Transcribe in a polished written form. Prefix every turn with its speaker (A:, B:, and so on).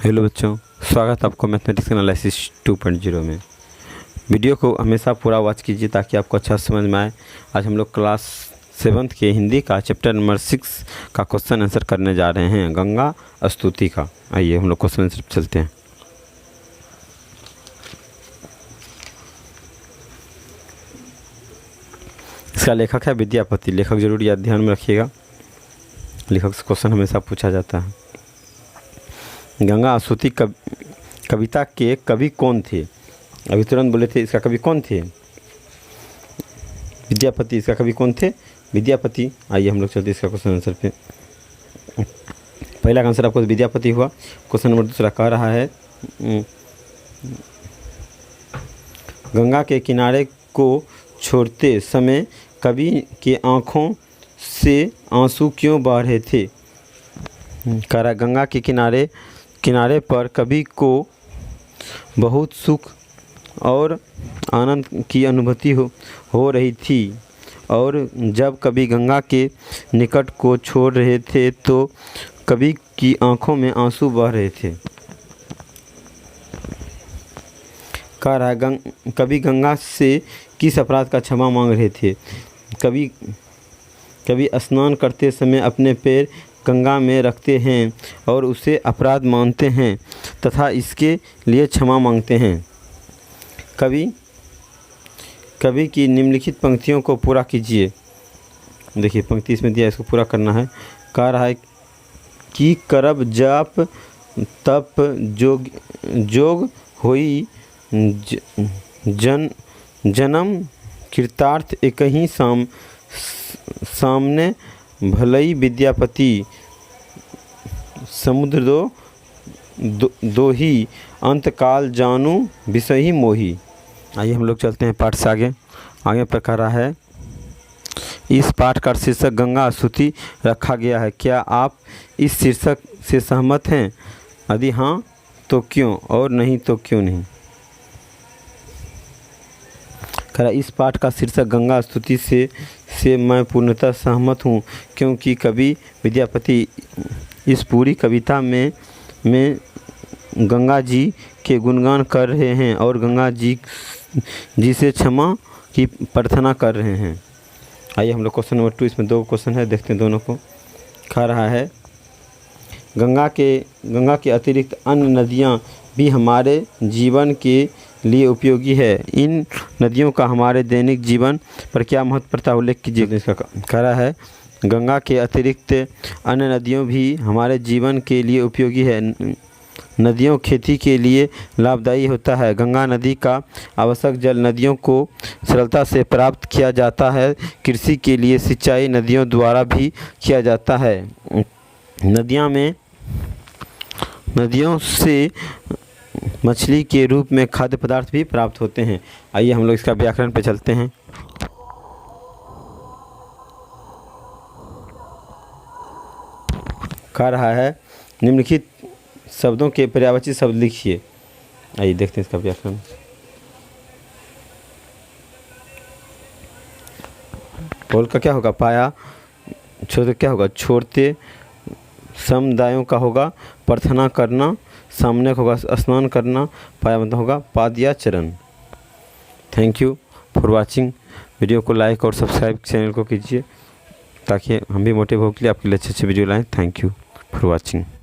A: Hello बच्चों, स्वागत है आपको मैथमेटिक्स एनालिसिस 2.0 में। वीडियो को हमेशा पूरा वॉच कीजिए ताकि आपको अच्छा समझ में आए। आज हम लोग क्लास 7th के हिंदी का चैप्टर नंबर 6 का क्वेश्चन आंसर करने जा रहे हैं, गंगा स्तुति का। आइए हम लोग क्वेश्चन आंसर पे चलते हैं। इसका लेखक है विद्यापति। लेखक जरूर याद ध्यान में रखिएगा, लेखक से क्वेश्चन हमेशा पूछा जाता है। गंगा स्तुति कविता के कवि कौन थे? अभी तुरंत बोले थे इसका कवि कौन थे? विद्यापति। इसका कवि कौन थे? विद्यापति। आइए हम लोग चलते इसका क्वेश्चन आंसर पे। पहला का आंसर आपको विद्यापति हुआ। क्वेश्चन नंबर दूसरा कह रहा है, गंगा के किनारे को छोड़ते समय कवि के आँखों से आंसू क्यों बह रहे थे? कह रहा है गंगा के किनारे पर कवि को बहुत सुख और आनंद की अनुभूति हो रही थी, और जब कवि गंगा के निकट को छोड़ रहे थे तो कवि की आंखों में आंसू बह रहे थे। कह रहा है कवि गंगा से किस अपराध का क्षमा मांग रहे थे? कवि स्नान करते समय अपने पैर गंगा में रखते हैं और उसे अपराध मानते हैं तथा इसके लिए क्षमा मांगते हैं। कवि की निम्नलिखित पंक्तियों को पूरा कीजिए। देखिए पंक्ति इसमें दिया, इसको पूरा करना है। कह रहा है कि करब जाप तप जोग होई जन्म कृतार्थ एक ही सामने भलई विद्यापति समुद्र दो ही अंतकाल जानू विषय ही मोही। आइए हम लोग चलते हैं पाठ से आगे पर कह रहा है, इस पाठ का शीर्षक गंगा स्तुति रखा गया है। क्या आप इस शीर्षक से सहमत हैं? यदि हाँ तो क्यों, और नहीं तो क्यों नहीं? कह रहा इस पाठ का शीर्षक गंगा स्तुति से मैं पूर्णतः सहमत हूँ, क्योंकि कवि विद्यापति इस पूरी कविता में गंगा जी के गुणगान कर रहे हैं और गंगा जी से क्षमा की प्रार्थना कर रहे हैं। आइए हम लोग क्वेश्चन नंबर 2, इसमें 2 क्वेश्चन है, देखते हैं दोनों को। कह रहा है गंगा के अतिरिक्त अन्य नदियाँ भी हमारे जीवन के लिए उपयोगी है। इन नदियों का हमारे दैनिक जीवन पर क्या महत्व पड़ता है, उल्लेख कीजिए। इसका कह रहा है गंगा के अतिरिक्त अन्य नदियों भी हमारे जीवन के लिए उपयोगी है। नदियों खेती के लिए लाभदायी होता है। गंगा नदी का आवश्यक जल नदियों को सरलता से प्राप्त किया जाता है। कृषि के लिए सिंचाई नदियों द्वारा भी किया जाता है। नदियों से मछली के रूप में खाद्य पदार्थ भी प्राप्त होते हैं। आइए हम लोग इसका व्याकरण पे चलते हैं। कह रहा है निम्नलिखित शब्दों के पर्यायवाची शब्द लिखिए। आइए देखते हैं इसका व्याकरण। बोल का क्या होगा? पाया। छोड़ते क्या होगा? छोड़ते। समुदायों का होगा प्रार्थना करना। सामने होगा स्नान करना। पाया मतलब होगा पाद या चरण। Thank you for watching. Video को लाइक और सब्सक्राइब चैनल को कीजिए ताकि हम भी मोटिव हो के लिए आपके लिए अच्छे वीडियो लाएं। Thank you for watching.